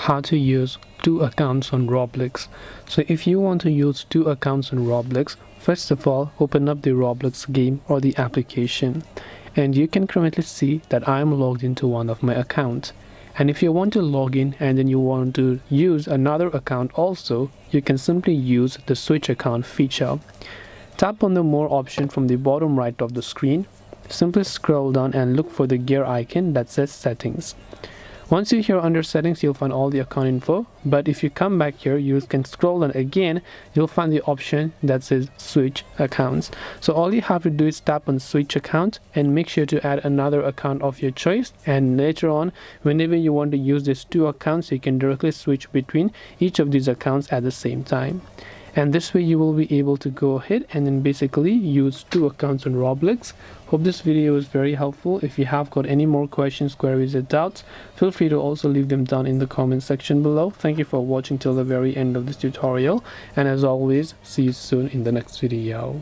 how to use two accounts on Roblox. So if you want to use two accounts on Roblox, first of all open up the Roblox game or the application, and you can currently see that I am logged into one of my accounts. And if you want to log in and then you want to use another account also, you can simply use the switch account feature. Tap on the more option from the bottom right of the screen. Simply scroll down and look for the gear icon that says settings. Once you're here under settings, you'll find all the account info, but if you come back here, you can scroll down again, you'll find the option that says switch accounts. So all you have to do is tap on switch account and make sure to add another account of your choice, and later on whenever you want to use these two accounts, you can directly switch between each of these accounts at the same time. And this way you will be able to go ahead and then basically use two accounts on Roblox. Hope this video was very helpful. If you have got any more questions, queries or doubts, feel free to also leave them down in the comment section below. Thank you for watching till the very end of this tutorial, and as always, see you soon in the next video.